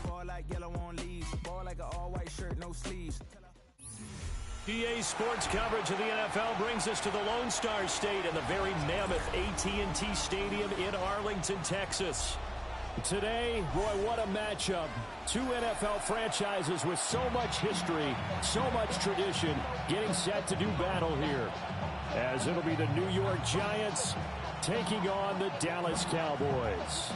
Ball like yellow on leaves. Ball like an all-white shirt, no sleeves. PA Sports coverage of the NFL brings us to the Lone Star State and the very mammoth AT&T Stadium in Arlington, Texas. Today, boy, what a matchup. Two NFL franchises with so much history, so much tradition, getting set to do battle here. As it'll be the New York Giants taking on the Dallas Cowboys.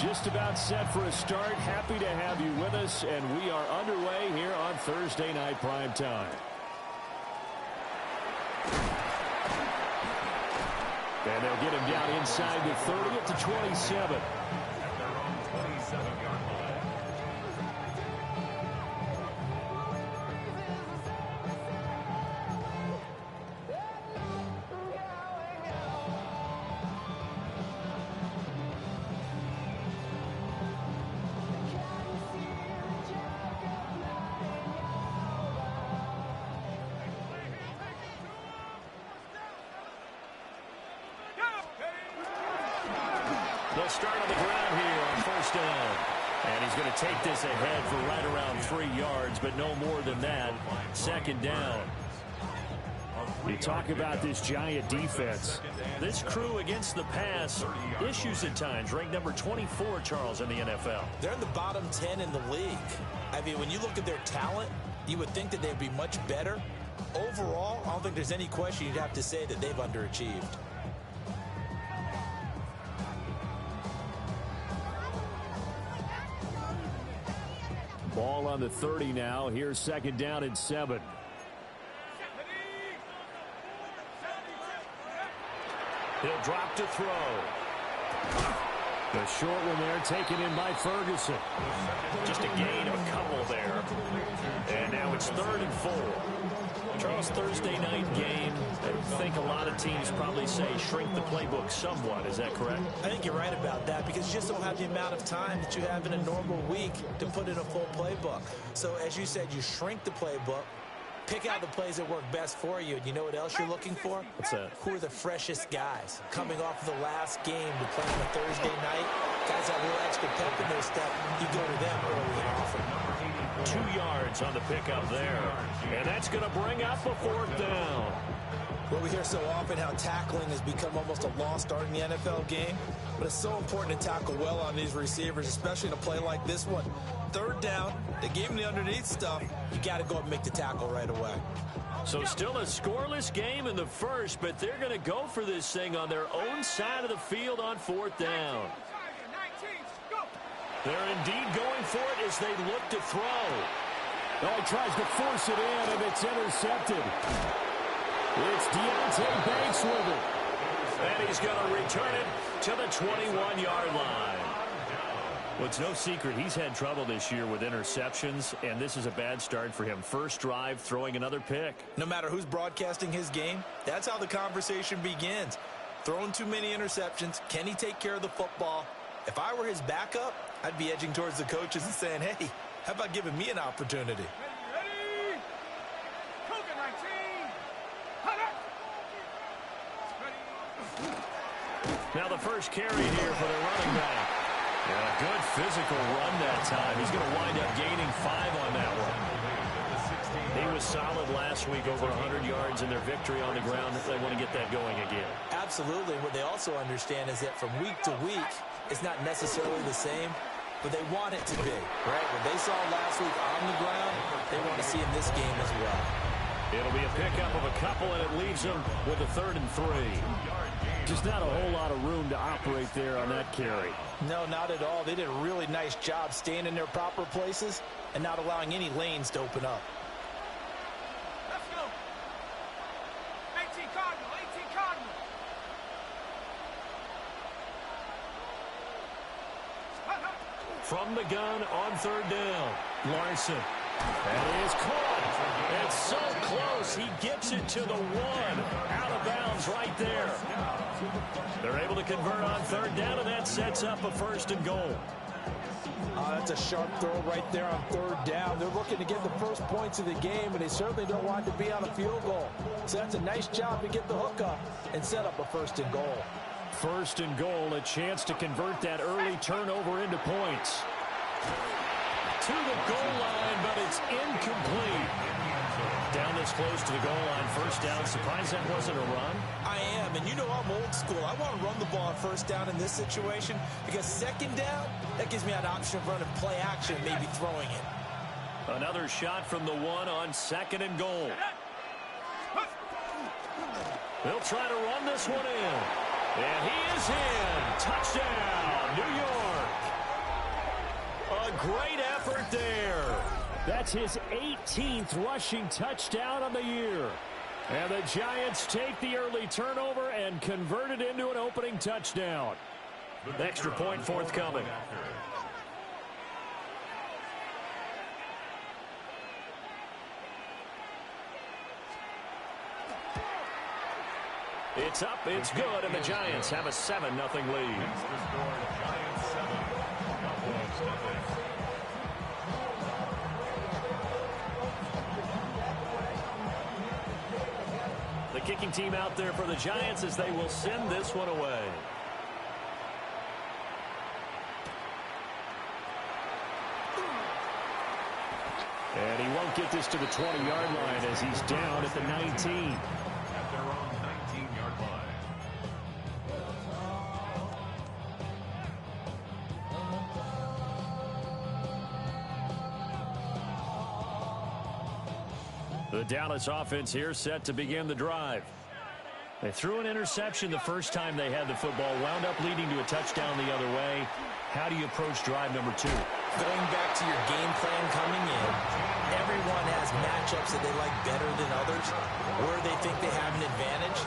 Just about set for a start. Happy to have you with us, and we are underway here on Thursday Night Primetime. And they'll get him down inside the 30 at the 27. They'll start on the ground here on first down. And he's going to take this ahead for right around 3 yards, but no more than that. Second down. You talk about this Giant defense. This crew against the pass, issues at times. Ranked number 24, Charles, in the NFL. They're in the bottom 10 in the league. I mean, when you look at their talent, you would think that they'd be much better. Overall, I don't think there's any question you'd have to say that they've underachieved. Ball on the 30 now. Here's second down and 7. He'll drop to throw. The short one there taken in by Ferguson. Just a gain of a couple there. And now it's 3rd and 4. Charles, Thursday night game, I think a lot of teams probably say shrink the playbook somewhat. Is that correct? I think you're right about that because you just don't have the amount of time that you have in a normal week to put in a full playbook. So as you said, you shrink the playbook, pick out the plays that work best for you. And you know what else you're looking for? What's that? Who are the freshest guys coming off of the last game to play on a Thursday night? Guys have a little extra pep in their step. You go to them early and often. 2 yards on the pickup there. And that's going to bring up a 4th down. Well, we hear so often how tackling has become almost a lost art in the NFL game. But it's so important to tackle well on these receivers, especially in a play like this one. 3rd down, they gave him the underneath stuff. You got to go up and make the tackle right away. So still a scoreless game in the first, but they're going to go for this thing on their own side of the field on 4th down. They're indeed going for it as they look to throw. Oh, he tries to force it in, and it's intercepted. It's Deontay Banks with it. And he's going to return it to the 21-yard line. Well, it's no secret he's had trouble this year with interceptions, and this is a bad start for him. First drive, throwing another pick. No matter who's broadcasting his game, that's how the conversation begins. Throwing too many interceptions. Can he take care of the football? If I were his backup, I'd be edging towards the coaches and saying, hey, how about giving me an opportunity? Ready? Now the first carry here for the running back. Yeah, good physical run that time. He's going to wind up gaining 5 on that one. He was solid last week, over 100 yards in their victory on the ground. They want to get that going again. Absolutely. What they also understand is that from week to week, it's not necessarily the same, but they want it to be, right? What they saw last week on the ground, they want to see in this game as well. It'll be a pickup of a couple, and it leaves them with a 3rd and 3. Just not a whole lot of room to operate there on that carry. No, not at all. They did a really nice job staying in their proper places and not allowing any lanes to open up. Let's go. 18 Cardinal, 18 Cardinal. From the gun on 3rd down, Larson. That is caught. It's so close. He gets it to the 1. Out of bounds right there. They're able to convert on 3rd down, and that sets up a 1st and goal. That's a sharp throw right there on third down. They're looking to get the first points of the game, and they certainly don't want to be on a field goal. So that's a nice job to get the hook up and set up a 1st and goal. 1st and goal, a chance to convert that early turnover into points. To the goal line, but it's incomplete. Down this close to the goal line, 1st down. Surprised that wasn't a run? I am, and you know I'm old school. I want to run the ball on 1st down in this situation because 2nd down, that gives me an option of running play action, maybe throwing it. Another shot from the 1 on 2nd and goal. They'll try to run this one in. And he is in. Touchdown, New York. A great effort there. That's his 18th rushing touchdown on the year. And the Giants take the early turnover and convert it into an opening touchdown. Extra point forthcoming. It's up, it's good, and the Giants have a 7-0 lead. The kicking team out there for the Giants as they will send this one away. And he won't get this to the 20-yard line as he's down at the 19. At their own 19-yard line. The Dallas offense here set to begin the drive. They threw an interception the first time they had the football, wound up leading to a touchdown the other way. How do you approach drive number 2? Going back to your game plan coming in, everyone has matchups that they like better than others, where they think they have an advantage.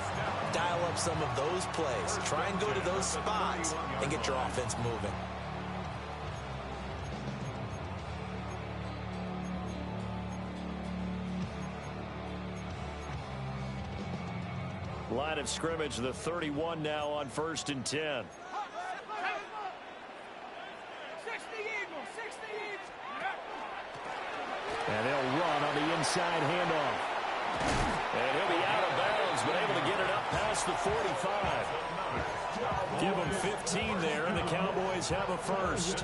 Dial up some of those plays. Try and go to those spots and get your offense moving. Line of scrimmage, the 31 now on 1st and 10. And they'll run on the inside handoff. And he'll be out of bounds, but able to get it up past the 45. Give them 15 there, and the Cowboys have a first.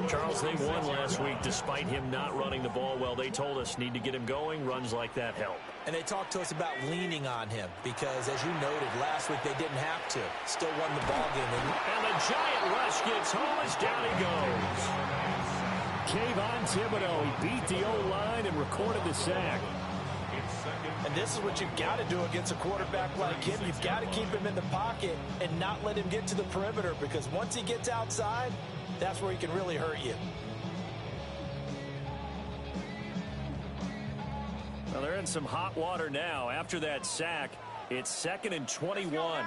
Charles, they won last week despite him not running the ball well. They told us need to get him going. Runs like that help. And they talked to us about leaning on him because, as you noted, last week they didn't have to. Still won the ball game. And the giant rush gets home as down he goes. Kayvon Thibodeau, he beat the O-line and recorded the sack. And this is what you've got to do against a quarterback like him. You've got to keep him in the pocket and not let him get to the perimeter, because once he gets outside, that's where he can really hurt you. Well, they're in some hot water now. After that sack, it's 2nd and 21.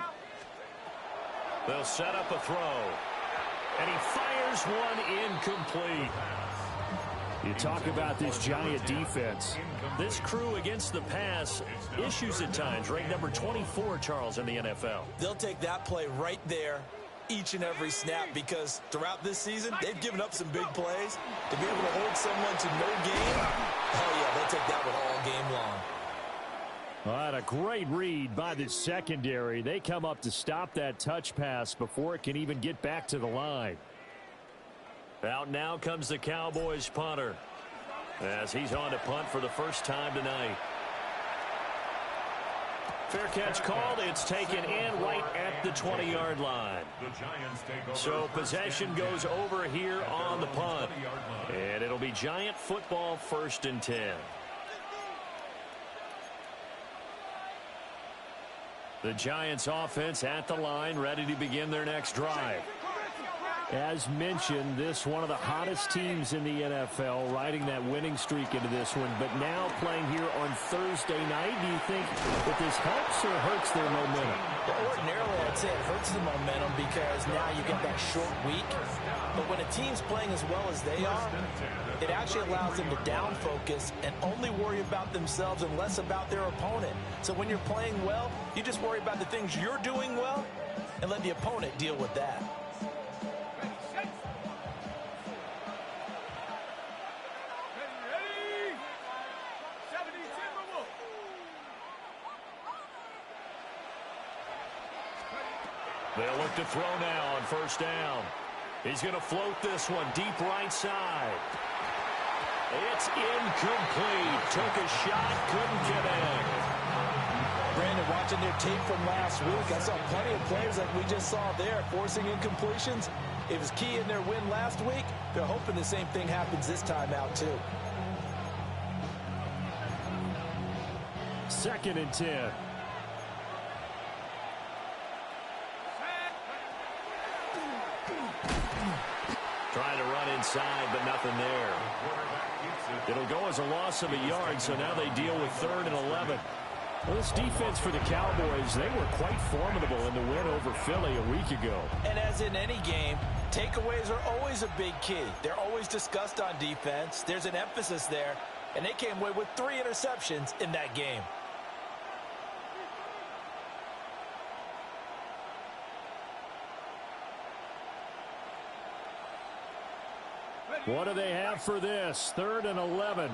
They'll set up a throw. And he fires one incomplete. You talk about this Giant defense. This crew against the pass, issues at times. Ranked number 24, Charles, in the NFL. They'll take that play right there each and every snap, because throughout this season, they've given up some big plays. To be able to hold someone to no gain, oh yeah, they'll take that one all game long. All right, a great read by the secondary. They come up to stop that touch pass before it can even get back to the line. Out now comes the Cowboys punter as he's on to punt for the first time tonight. Fair catch called. It's taken in right at the 20-yard line. So possession goes over here on the punt. And it'll be Giant football, 1st and 10. The Giants offense at the line, ready to begin their next drive. As mentioned, this one of the hottest teams in the NFL, riding that winning streak into this one, but now playing here on Thursday night. Do you think that this helps or hurts their momentum? Well, ordinarily, I'd say it hurts the momentum because now you get that short week. But when a team's playing as well as they are, it actually allows them to down focus and only worry about themselves and less about their opponent. So when you're playing well, you just worry about the things you're doing well and let the opponent deal with that. They'll look to throw now on first down. He's going to float this one deep right side. It's incomplete. Took a shot, couldn't get in. Brandon, watching their tape from last week, I saw plenty of players like we just saw there forcing incompletions. It was key in their win last week. They're hoping the same thing happens this time out, too. 2nd and 10. Trying to run inside, but nothing there. It'll go as a loss of a yard, so now they deal with 3rd and 11. Well, this defense for the Cowboys, they were quite formidable in the win over Philly a week ago. And as in any game, takeaways are always a big key. They're always discussed on defense. There's an emphasis there, and they came away with 3 interceptions in that game. What do they have for this? 3rd and 11.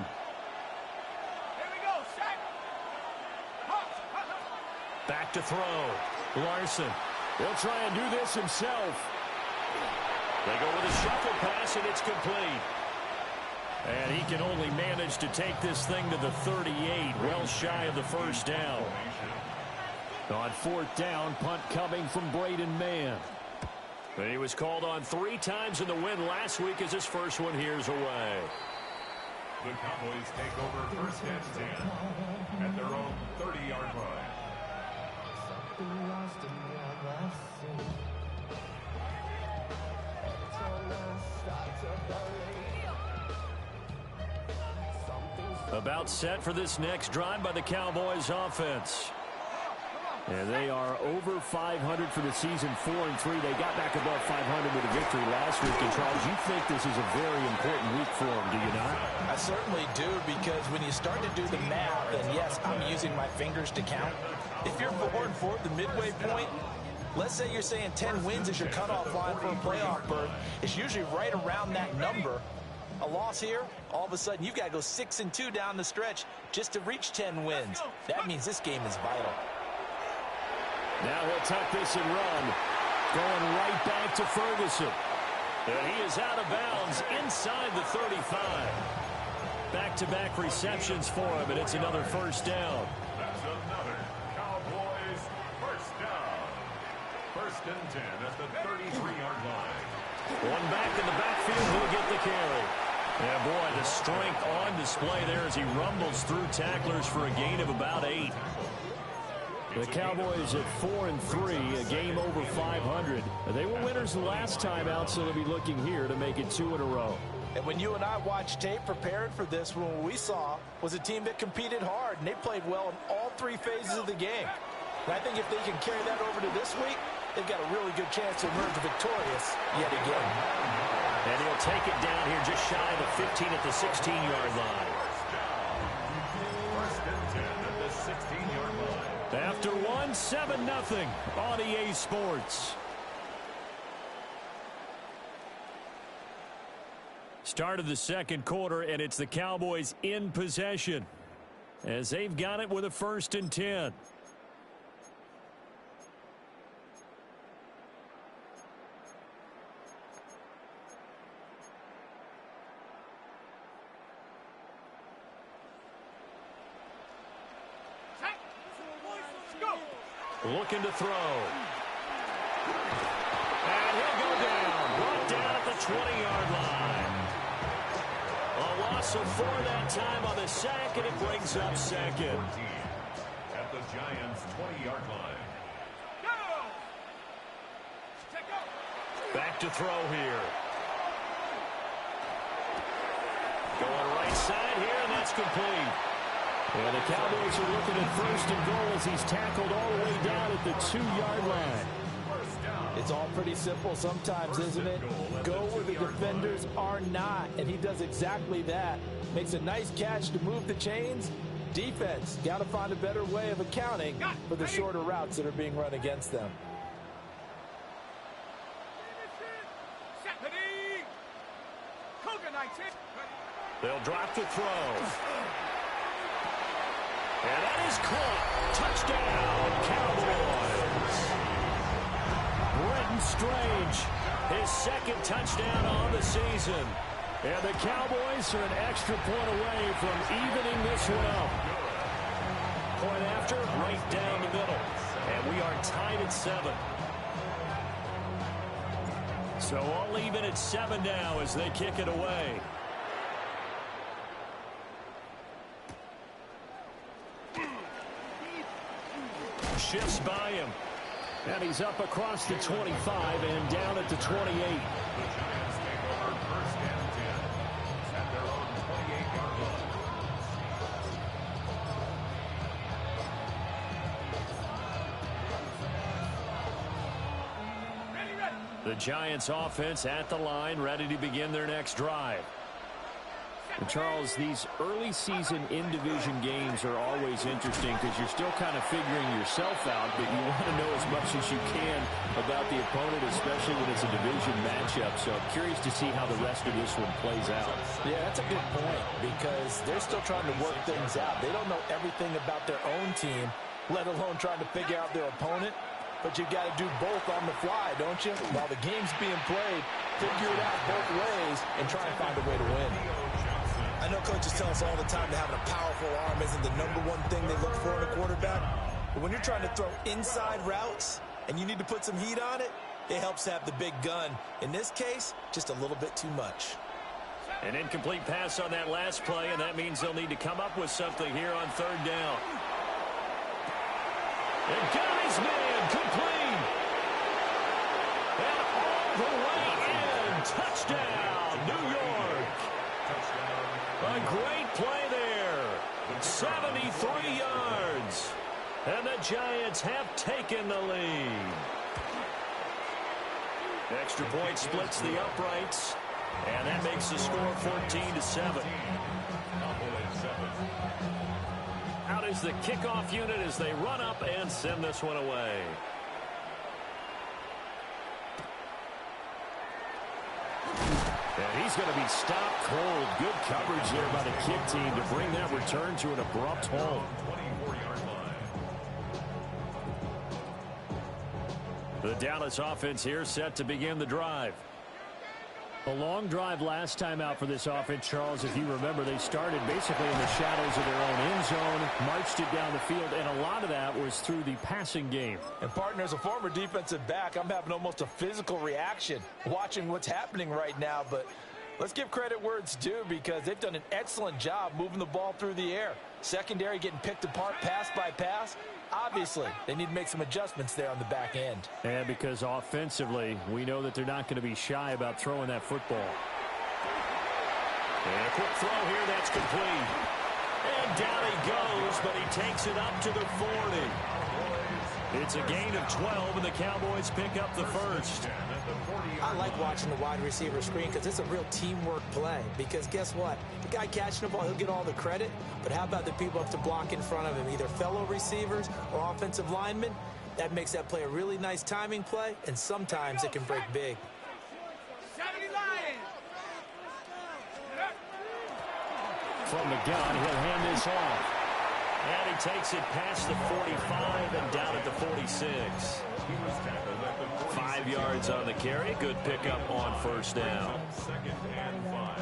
Back to throw. Larson. He'll try and do this himself. They go with a shuffle pass, and it's complete. And he can only manage to take this thing to the 38, well shy of the first down. On 4th down, punt coming from Braden Mann. And he was called on 3 times in the win last week as his first one here's away. The Cowboys take over 1st and 10 at their own 30-yard line. About set for this next drive by the Cowboys offense. And they are over 500 for the season, 4-3. They got back above 500 with a victory last week. And Charles, you think this is a very important week for them, do you not? I certainly do, because when you start to do the math, and yes, I'm using my fingers to count. If you're 4-4 at the midway point, let's say you're saying 10 wins is your cutoff line for a playoff berth. It's usually right around that number. A loss here, all of a sudden you've got to go 6-2 down the stretch just to reach 10 wins. That means this game is vital. Now he'll tuck this and run. Going right back to Ferguson. And he is out of bounds inside the 35. Back-to-back receptions for him, and it's another first down. That's another Cowboys first down. 1st and 10 at the 33-yard line. One back in the backfield, he'll get the carry. And boy, the strength on display there as he rumbles through tacklers for a gain of about 8. The Cowboys at 4-3, a game over 500. They were winners the last time out, so they'll be looking here to make it 2 in a row. And when you and I watched tape preparing for this, what we saw was a team that competed hard, and they played well in all 3 phases of the game. And I think if they can carry that over to this week, they've got a really good chance to emerge victorious yet again. And he'll take it down here just shy of the 15 at the 16-yard line. 1st and 10 at the 16-yard line. After 1, 7-0 on EA Sports. Start of the 2nd quarter, and it's the Cowboys in possession as they've got it with a 1st and 10. Looking to throw. And he'll go down. Brought down at the 20-yard line. A loss of 4 that time on the sack, and it brings up 2nd. At the Giants' 20-yard line. Back to throw here. Going right side here, and that's complete. And the Cowboys are looking at 1st and goal as he's tackled all the way down at the 2-yard line. It's all pretty simple sometimes, isn't it? Go where the defenders are not, and he does exactly that. Makes a nice catch to move the chains. Defense, got to find a better way of accounting for the shorter routes that are being run against them. They'll drop the throw. And that is caught. Touchdown, Cowboys. Brenton Strange, his second touchdown on the season. And the Cowboys are an extra point away from evening this one up. Point after, right down the middle. And we are tied at 7. So all even at 7 now as they kick it away. Shifts by him. And he's up across the 25 and down at the 28. The Giants offense at the line, ready to begin their next drive. And Charles, these early season in-division games are always interesting because you're still kind of figuring yourself out, but you want to know as much as you can about the opponent, especially when it's a division matchup. So I'm curious to see how the rest of this one plays out. Yeah, that's a good point because they're still trying to work things out. They don't know everything about their own team, let alone trying to figure out their opponent. But you've got to do both on the fly, don't you? While the game's being played, figure it out both ways and try and find a way to win. I know coaches tell us all the time that having a powerful arm isn't the #1 thing they look for in a quarterback. But when you're trying to throw inside routes and you need to put some heat on it, it helps have the big gun. In this case, just a little bit too much. An incomplete pass on that last play, and that means they'll need to come up with something here on 3rd down. And got his man complete. And all the way in. Touchdown, New York. A great play there. 73 yards. And the Giants have taken the lead. Extra point splits the uprights. And that makes the score 14-7. Out is the kickoff unit as they run up and send this one away. And he's going to be stopped cold. Good coverage there by the kick team to bring that return to an abrupt halt. The Dallas offense here set to begin the drive. A long drive last time out for this offense, Charles. If you remember, they started basically in the shadows of their own end zone, marched it down the field, and a lot of that was through the passing game. And, partner, as a former defensive back, I'm having almost a physical reaction watching what's happening right now. But let's give credit where it's due because they've done an excellent job moving the ball through the air. Secondary getting picked apart pass by pass. Obviously, they need to make some adjustments there on the back end. And because offensively, we know that they're not going to be shy about throwing that football. And a quick throw here, that's complete. And down he goes, but he takes it up to the 40. It's a gain of 12, and the Cowboys pick up the first. I like watching the wide receiver screen because it's a real teamwork play. Because guess what? The guy catching the ball, he'll get all the credit. But how about the people up to block in front of him, either fellow receivers or offensive linemen? That makes that play a really nice timing play, and sometimes it can break big. From the gun, he'll hand this off. And he takes it past the 45 and down at the 46. 5 yards on the carry. Good pickup on first down.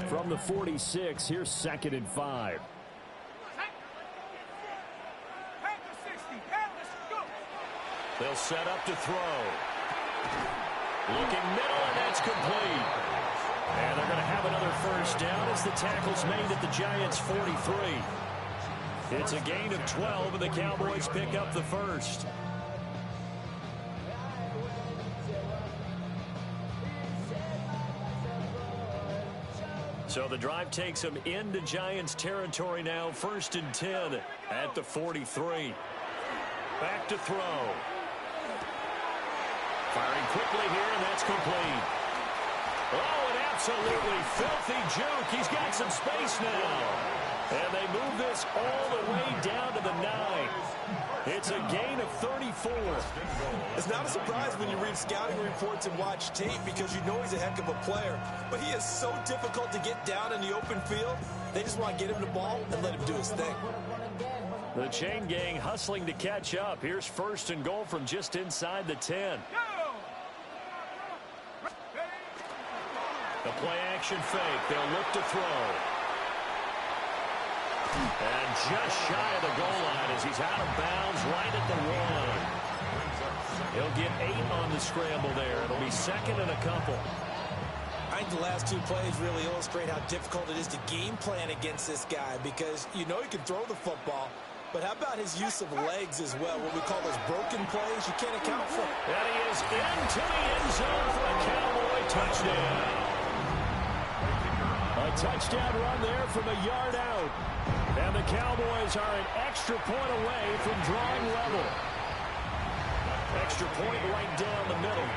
From the 46, here's 2nd and 5. They'll set up to throw. Looking middle, and that's complete. And they're going to have another first down as the tackle's made at the Giants' 43. It's a gain of 12, and the Cowboys pick up the first. So the drive takes them into Giants territory now. 1st and 10 at the 43. Back to throw. Firing quickly here, and that's complete. Oh, an absolutely filthy juke. He's got some space now. And they move this all the way down to the 9. It's a gain of 34. It's not a surprise when you read scouting reports and watch tape because you know he's a heck of a player. But he is so difficult to get down in the open field. They just want to get him the ball and let him do his thing. The chain gang hustling to catch up. Here's 1st and goal from just inside the 10. Play action fake. They'll look to throw. And just shy of the goal line as he's out of bounds right at the 1. He'll get 8 on the scramble there. It'll be second and a couple. I think the last 2 plays really illustrate how difficult it is to game plan against this guy because you know he can throw the football, but how about his use of legs as well, what we call those broken plays you can't account for. And he is into the end zone for a Cowboy touchdown. A touchdown run there from a yard out. And the Cowboys are an extra point away from drawing level. Extra point right down the middle.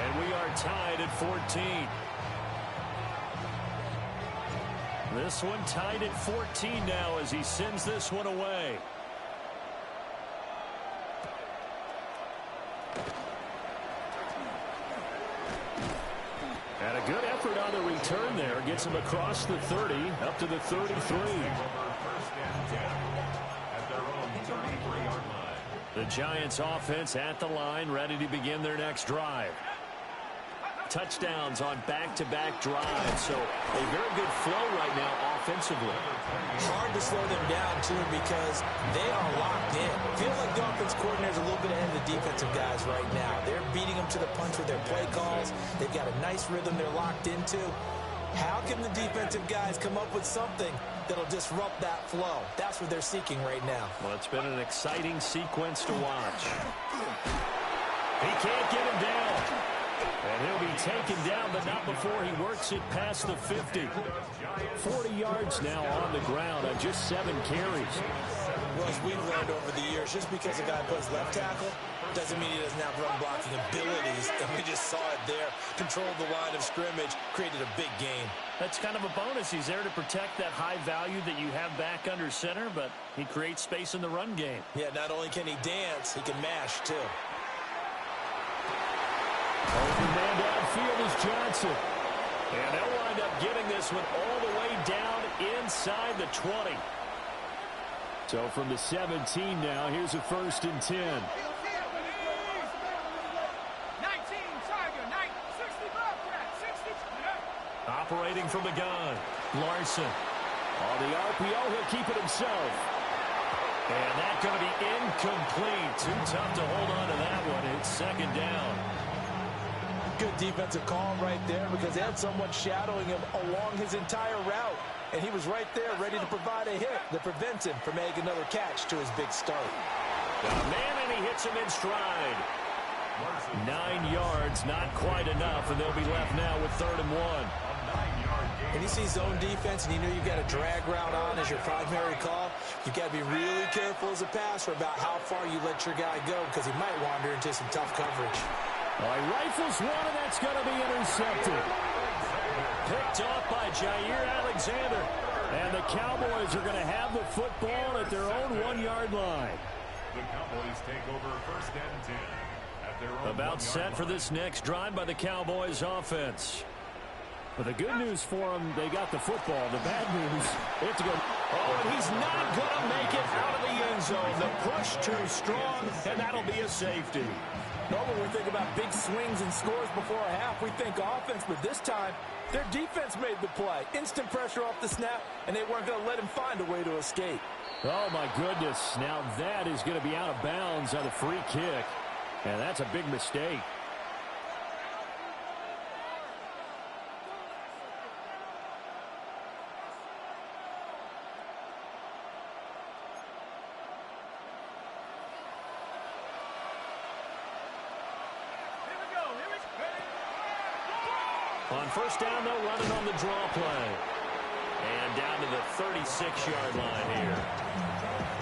And we are tied at 14. This one tied at 14 now as he sends this one away. And a good effort on the return there. Gets him across the 30, up to the 33. The Giants offense at the line, ready to begin their next drive. Touchdowns on back-to-back drives, so a very good flow right now offensively. Hard to slow them down, too, because they are locked in. Feels like the offense coordinator's a little bit ahead of the defensive guys right now. They're beating them to the punch with their play calls. They've got a nice rhythm they're locked into. How can the defensive guys come up with something that'll disrupt that flow? That's what they're seeking right now. Well, it's been an exciting sequence to watch. He can't get him down. And he'll be taken down, but not before he works it past the 50. 40 yards now on the ground on just 7 carries. Well, as we've learned over the years, just because a guy plays left tackle doesn't mean he doesn't have run blocking abilities. And we just saw it there. Controlled the line of scrimmage, created a big gain. That's kind of a bonus. He's there to protect that high value that you have back under center, but he creates space in the run game. Yeah, not only can he dance, he can mash, too. Open man downfield is Johnson. And they'll wind up getting this one all the way down inside the 20. So from the 17 now, here's a 1st and 10. Operating from the gun, Larson. On the RPO, he'll keep it himself. And that's going to be incomplete. Too tough to hold on to that one. It's 2nd down. Good defensive call right there because they had someone shadowing him along his entire route. And he was right there ready to provide a hit that prevents him from making another catch to his big start. Man, and he hits him in stride. 9 yards, not quite enough, and they'll be left now with 3rd and 1. When you see zone defense and you know you've got a drag route on as your primary call, you've got to be really careful as a passer about how far you let your guy go because he might wander into some tough coverage. He rifles one, and that's going to be intercepted. Picked off by Jair Alexander. And the Cowboys are going to have the football at their own 1-yard line. The Cowboys take over 1st and 10 at their own About set for this next drive by the Cowboys offense. But the good news for them, they got the football. The bad news, they have to go. Oh, and he's not going to make it out of the end zone. The push too strong, and that'll be a safety. Normally we think about big swings and scores before a half. We think offense, but this time their defense made the play. Instant pressure off the snap, and they weren't going to let him find a way to escape. Oh, my goodness. Now that is going to be out of bounds on the free kick. And that's a big mistake. On 1st down, they'll run it on the draw play. And down to the 36-yard line here.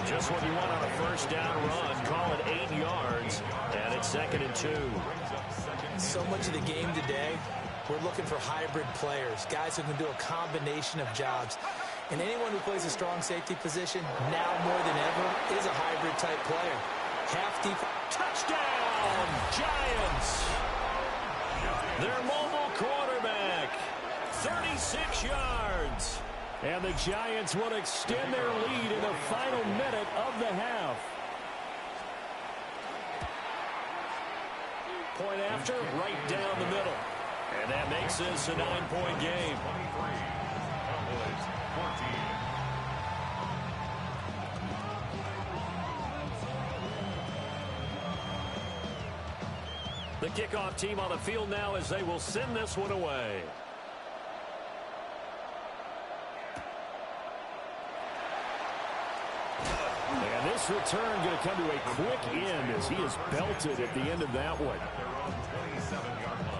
Just what you want on a 1st down run. Call it 8 yards. And it's 2nd and 2. So much of the game today, we're looking for hybrid players. Guys who can do a combination of jobs. And anyone who plays a strong safety position, now more than ever, is a hybrid type player. Half deep. Touchdown, Giants! Their mobile quarterback, 36 yards. And the Giants will extend their lead in the final minute of the half. Point after, right down the middle. And that makes this a 9-point game. 23. Cowboys 14. The kickoff team on the field now as they will send this one away. And this return going to come to a quick end as he is belted at the end of that one. At their own 27-yard line.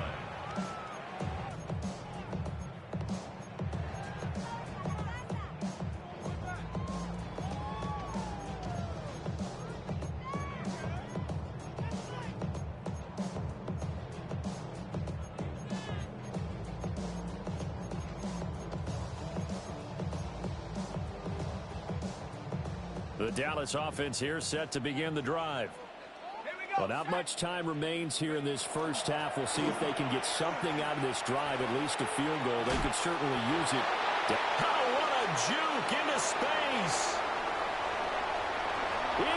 The Dallas offense here set to begin the drive. Well, not much time remains here in this first half. We'll see if they can get something out of this drive, at least a field goal. They could certainly use it. Oh, what a juke into space.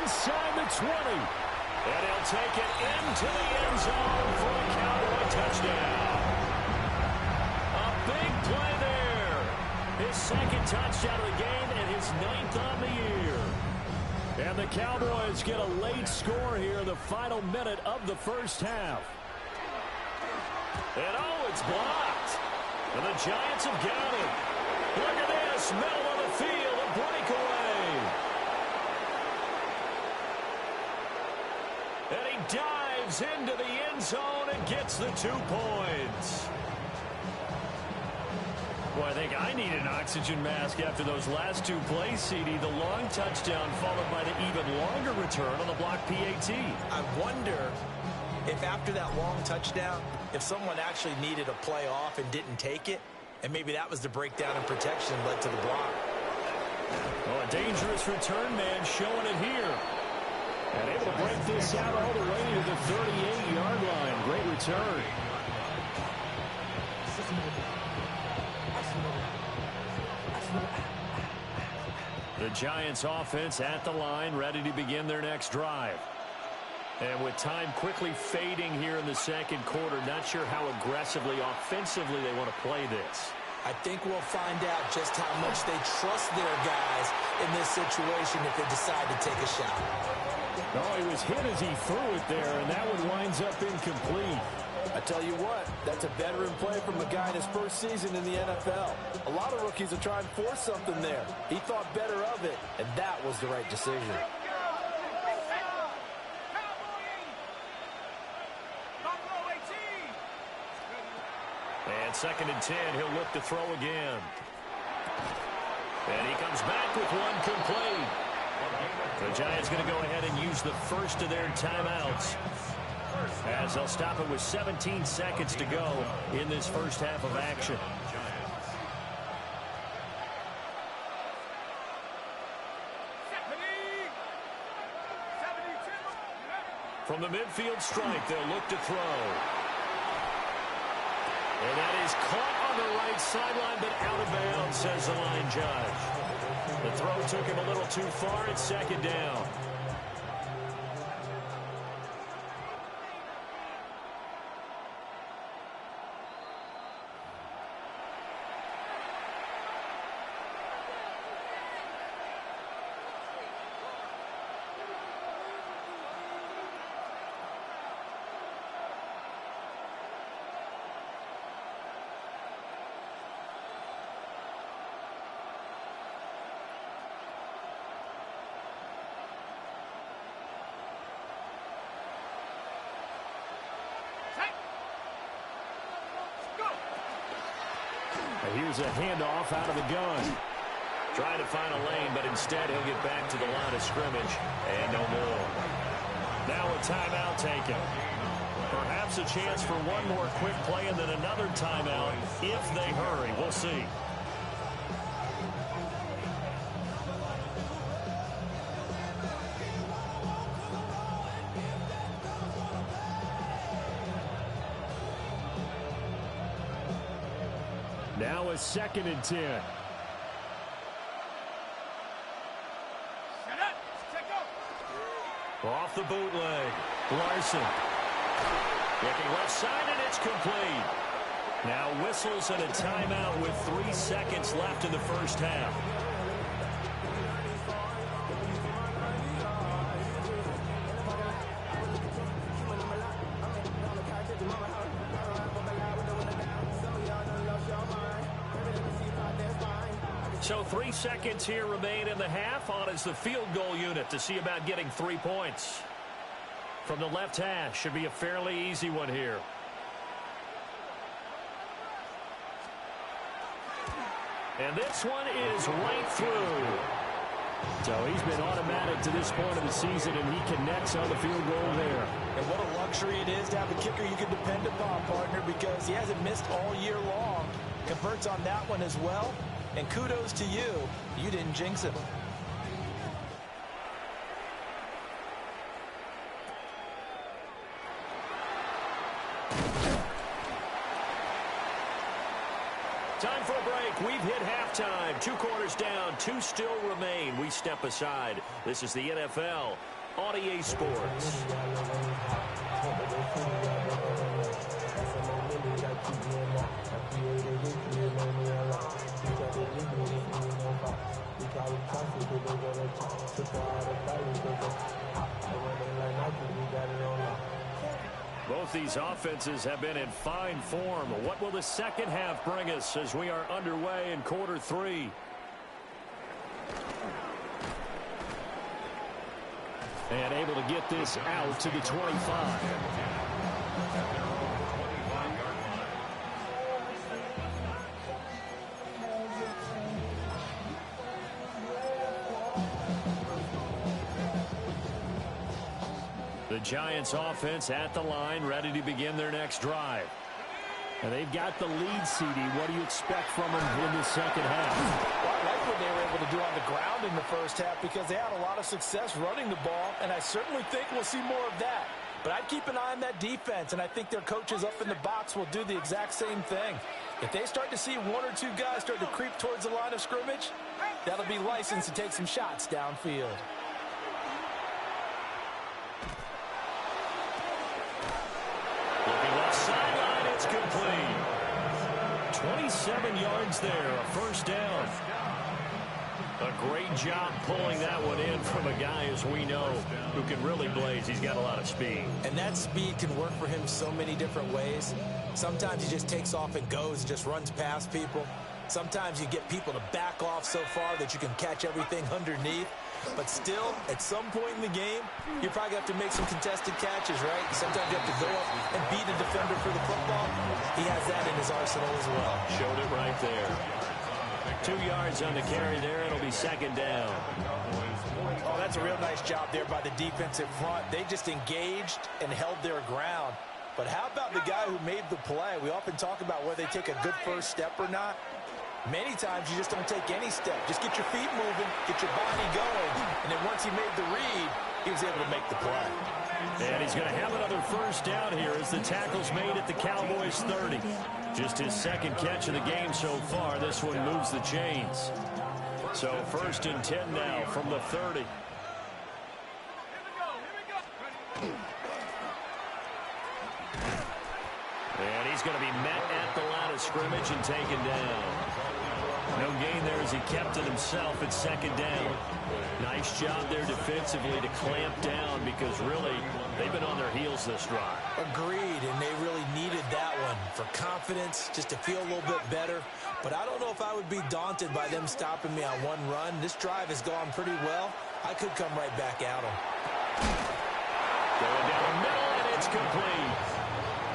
Inside the 20. And he'll take it into the end zone for a Cowboy touchdown. A big play there. His second touchdown of the game and his 9th on the year. And the Cowboys get a late score here in the final minute of the first half. And oh, it's blocked. And the Giants have got it. Look at this, middle of the field, a breakaway. And he dives into the end zone and gets the 2 points. Well, I think I need an oxygen mask after those last 2 plays, CD. The long touchdown followed by the even longer return on the block PAT. I wonder if after that long touchdown, if someone actually needed a play off and didn't take it, and maybe that was the breakdown in protection that led to the block. Oh, a dangerous return man showing it here. And able to break this out all the way to the 38-yard line. Great return. The Giants offense at the line, ready to begin their next drive. And with time quickly fading here in the second quarter, not sure how aggressively, offensively they want to play this. I think we'll find out just how much they trust their guys in this situation if they decide to take a shot. Oh, he was hit as he threw it there, and that one winds up incomplete. I tell you what, that's a veteran play from a guy in his first season in the NFL. A lot of rookies are trying to force something there. He thought better of it, and that was the right decision. And 2nd and 10, he'll look to throw again. And he comes back with one complete. The Giants going to go ahead and use the first of their timeouts, as they'll stop it with 17 seconds to go in this first half of action. From the midfield stripe, they'll look to throw. And that is caught on the right sideline, but out of bounds, says the line judge. The throw took him a little too far. It's 2nd down. Here's a handoff out of the gun. Trying to find a lane, but instead he'll get back to the line of scrimmage and no more. Now a timeout taken. Perhaps a chance for one more quick play and then another timeout if they hurry. We'll see. Now a 2nd and 10. Off the bootleg. Larson. Looking left side, and it's complete. Now whistles and a timeout with 3 seconds left in the first half. So 3 seconds here remain in the half. On is the field goal unit to see about getting 3 points. From the left hash, should be a fairly easy one here. And this one is right through. So he's been automatic to this point of the season, and he connects on the field goal there. And what a luxury it is to have a kicker you can depend upon, partner, because he hasn't missed all year long. Converts on that one as well. And kudos to you. You didn't jinx him. Time for a break. We've hit halftime. 2 quarters down. 2 still remain. We step aside. This is the NFL on EA Sports. Both these offenses have been in fine form. What will the second half bring us as we are underway in quarter 3? And able to get this out to the 25. The Giants offense at the line, ready to begin their next drive. And they've got the lead, CD. What do you expect from them in the second half? Well, I like what they were able to do on the ground in the first half because they had a lot of success running the ball, and I certainly think we'll see more of that. But I'd keep an eye on that defense, and I think their coaches up in the box will do the exact same thing. If they start to see 1 or 2 guys start to creep towards the line of scrimmage, that'll be licensed to take some shots downfield. Sideline, it's complete. 27 yards there, a first down. A great job pulling that one in from a guy, as we know, who can really blaze. He's got a lot of speed. And that speed can work for him so many different ways. Sometimes he just takes off and goes, just runs past people. Sometimes you get people to back off so far that you can catch everything underneath. But still, at some point in the game, you probably have to make some contested catches, right? Sometimes you have to go up and beat a defender for the football. He has that in his arsenal as well. Showed it right there. 2 yards on the carry there. It'll be second down. Oh, that's a real nice job there by the defensive front. They just engaged and held their ground. But how about the guy who made the play? We often talk about whether they take a good first step or not. Many times you just don't take any step. Just get your feet moving, get your body going, and then once he made the read, he was able to make the play. And he's going to have another first down here as the tackle's made at the Cowboys 30. Just his second catch of the game so far. This one moves the chains. So 1st and 10 now from the 30. And he's going to be met at the line of scrimmage and taken down. No gain there as he kept it himself at second down. Nice job there defensively to clamp down because really they've been on their heels this drive. Agreed, and they really needed that one for confidence, just to feel a little bit better. But I don't know if I would be daunted by them stopping me on one run. This drive has gone pretty well. I could come right back at them. Going down the middle, and it's complete.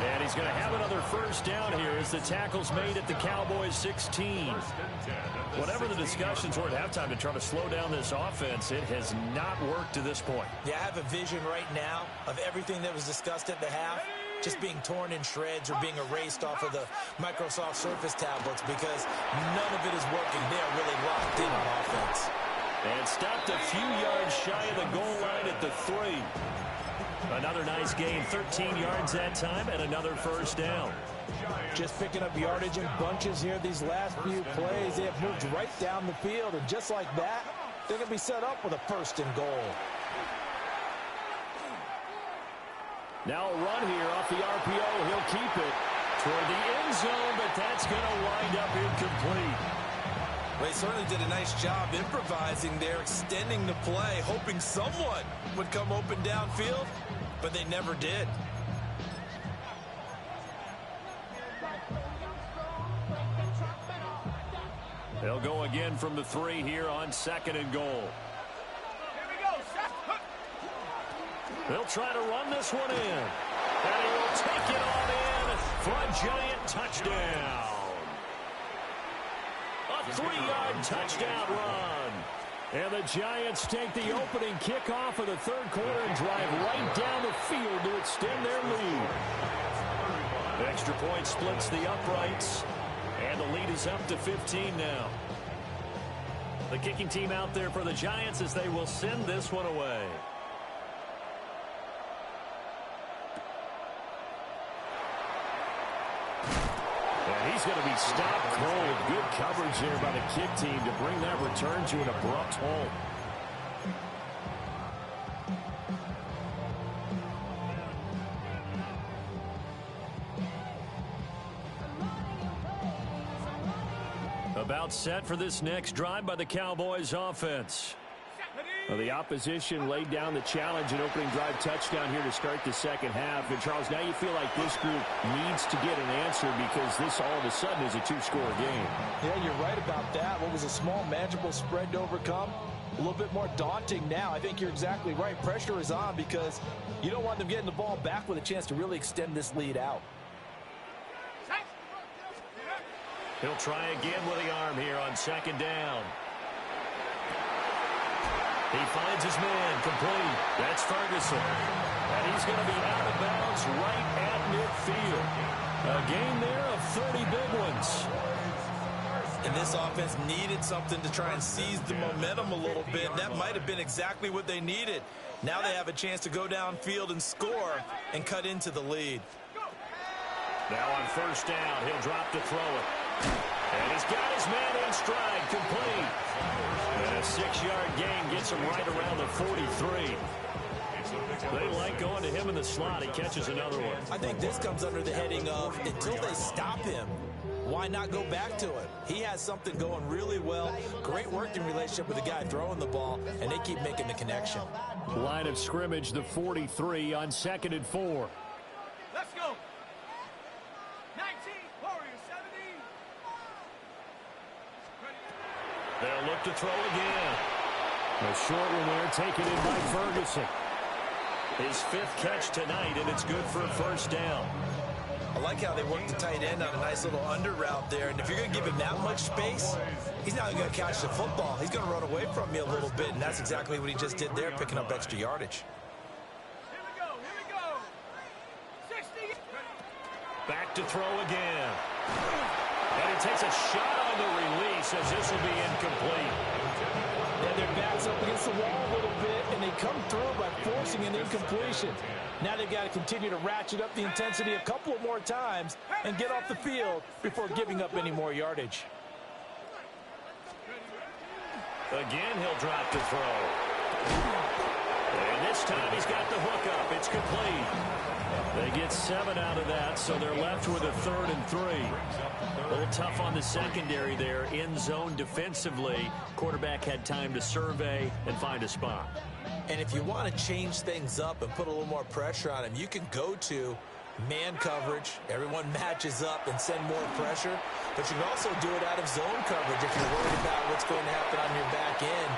And he's going to have another first down here as the tackle's made at the Cowboys 16. Whatever the discussions were at halftime to try to slow down this offense, it has not worked to this point. Yeah, I have a vision right now of everything that was discussed at the half just being torn in shreds or being erased off of the Microsoft Surface tablets because none of it is working. They are really locked in on offense. And stopped a few yards shy of the goal line at the 3. Another nice gain, 13 yards that time, and another first down. Just picking up yardage in bunches here these last few plays. They have moved right down the field, and just like that, they're going to be set up with a 1st and goal. Now a run here off the RPO. He'll keep it. toward the end zone, but that's going to wind up incomplete. Well, he certainly did a nice job improvising there, extending the play, hoping someone would come open downfield, but they never did. They'll go again from the 3 here on 2nd and goal. They'll try to run this one in. And he will take it on in for a Giant touchdown. A 3-yard touchdown run. And the Giants take the opening kickoff of the 3rd quarter and drive right down the field to extend their lead. The extra point splits the uprights. And the lead is up to 15 now. The kicking team out there for the Giants as they will send this one away. And he's going to be stopped cold. Good coverage there by the kick team to bring that return to an abrupt halt. About set for this next drive by the Cowboys offense. Well, the opposition laid down the challenge and opening drive touchdown here to start the 2nd half. And, Charles, now you feel like this group needs to get an answer because this all of a sudden is a 2-score game. Yeah, you're right about that. What was a small, manageable spread to overcome, a little bit more daunting now. I think you're exactly right. Pressure is on because you don't want them getting the ball back with a chance to really extend this lead out. He'll try again with the arm here on 2nd down. He finds his man complete. That's Ferguson. And he's going to be out of bounds right at midfield. A gain there of 30 big ones. And this offense needed something to try and seize the momentum a little bit. That might have been exactly what they needed. Now they have a chance to go downfield and score and cut into the lead. Now on 1st down, he'll drop to throw it. And he's got his man in stride, complete. And a 6-yard gain gets him right around the 43. They like going to him in the slot. He catches another one. I think this comes under the heading of until they stop him, why not go back to it? He has something going really well. Great working relationship with the guy throwing the ball, and they keep making the connection. Line of scrimmage, the 43 on 2nd and 4. Let's go. 19, Warriors 17. They'll look to throw again. A short one there, taken in by Ferguson. His 5th catch tonight, and it's good for a 1st down. I like how they work the tight end on a nice little under route there. And if you're going to give him that much space, he's not going to catch the football. He's going to run away from you a little bit, and that's exactly what he just did there, picking up extra yardage. Here we go. 60. Back to throw again. And he takes a shot on the release as this will be incomplete. And their back's up against the wall a little bit, and they come through by forcing an incompletion. Now they've got to continue to ratchet up the intensity a couple of more times and get off the field before giving up any more yardage. Again, he'll drop to throw. And this time he's got the hook up. It's complete. They get 7 out of that, so they're left with a 3rd and 3. A little tough on the secondary there. In zone defensively. Quarterback had time to survey and find a spot. And if you want to change things up and put a little more pressure on him, you can go to man coverage. Everyone matches up and send more pressure. But you can also do it out of zone coverage if you're worried about what's going to happen on your back end.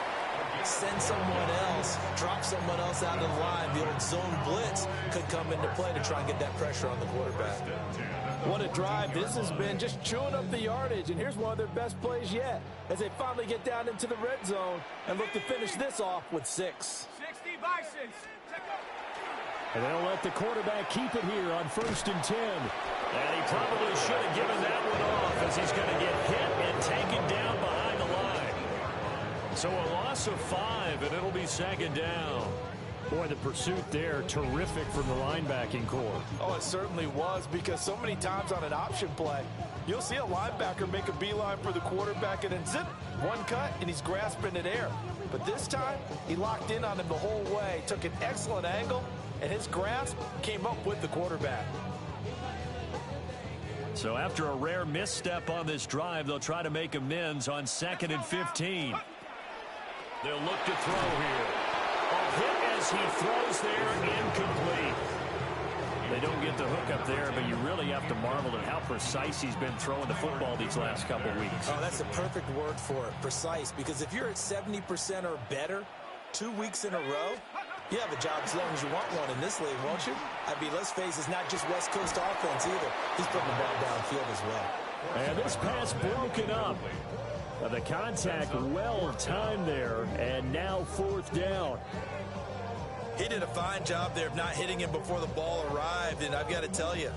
Send someone else, drop someone else out of the line. The old zone blitz could come into play to try and get that pressure on the quarterback. What a drive this has been, just chewing up the yardage. And here's one of their best plays yet as they finally get down into the red zone and look to finish this off with 6. 60 Bisons. And they'll let the quarterback keep it here on 1st and 10. And he probably should have given that one off as he's going to get hit and taken down behind the line. So a loss of 5, and it'll be 2nd down. Boy, the pursuit there, terrific from the linebacking core. Oh, it certainly was, because so many times on an option play, you'll see a linebacker make a beeline for the quarterback and then zip, one cut, and he's grasping at air. But this time, he locked in on him the whole way, took an excellent angle, and his grasp came up with the quarterback. So after a rare misstep on this drive, they'll try to make amends on 2nd and 15. They'll look to throw here. A hit as he throws there, incomplete. They don't get the hook up there, but you really have to marvel at how precise he's been throwing the football these last couple of weeks. Oh, that's the perfect word for it, precise, because if you're at 70% or better 2 weeks in a row, you have a job as long as you want one in this league, won't you? I mean, let's face it, it's not just West Coast offense either. He's putting the ball downfield as well. And this pass broken up. The contact well timed there, and now 4th down. He did a fine job there of not hitting him before the ball arrived, and I've got to tell you,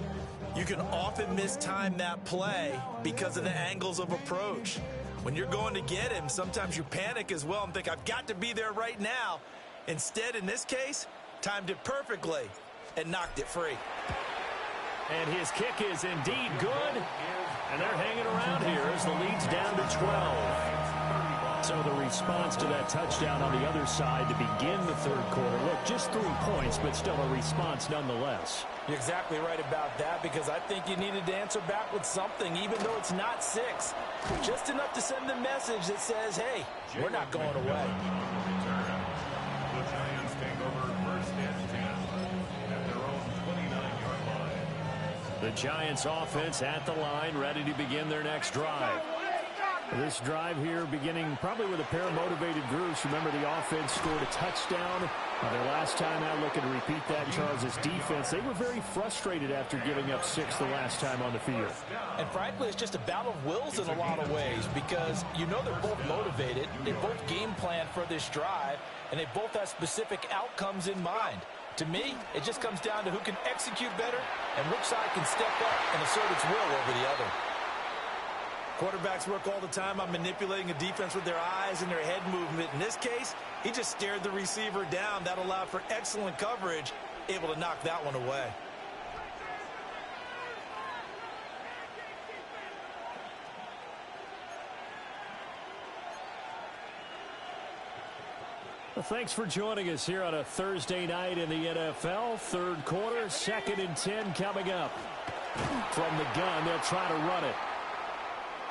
you can often mistime that play because of the angles of approach. When you're going to get him, sometimes you panic as well and think, I've got to be there right now. Instead, in this case, timed it perfectly and knocked it free. And his kick is indeed good. And they're hanging around here as the lead's down to 12. So the response to that touchdown on the other side to begin the 3rd quarter. Look, just 3 points, but still a response nonetheless. You're exactly right about that, because I think you needed to answer back with something, even though it's not 6. Just enough to send a message that says, hey, we're not going away. The Giants take over 1st and 10 at their own 29-yard line. The Giants offense at the line, ready to begin their next drive. This drive here beginning probably with a pair of motivated groups. Remember, the offense scored a touchdown. Their last time out, looking to repeat that in Charles' defense. They were very frustrated after giving up 6 the last time on the field. And frankly, it's just a battle of wills in a lot of ways, because you know they're both motivated. They both game plan for this drive, and they both have specific outcomes in mind. To me, it just comes down to who can execute better and which side can step up and assert its will over the other. Quarterbacks work all the time on manipulating a defense with their eyes and their head movement. In this case, he just stared the receiver down. That allowed for excellent coverage, able to knock that one away. Well, thanks for joining us here on a Thursday night in the NFL. 3rd quarter, 2nd and 10 coming up. From the gun, they'll try to run it.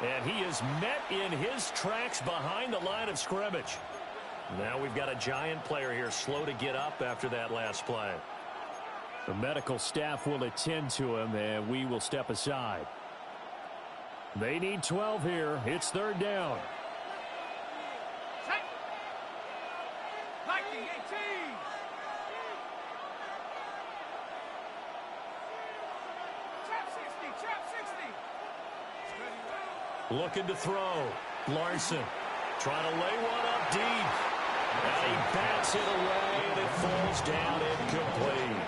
And he is met in his tracks behind the line of scrimmage. Now we've got a Giant player here slow to get up after that last play. The medical staff will attend to him, and we will step aside. They need 12 here. It's 3rd down. Set. Lightning 18. Trap 60. Trap 60. Looking to throw. Larson trying to lay one up deep. And he bats it away, and it falls down incomplete.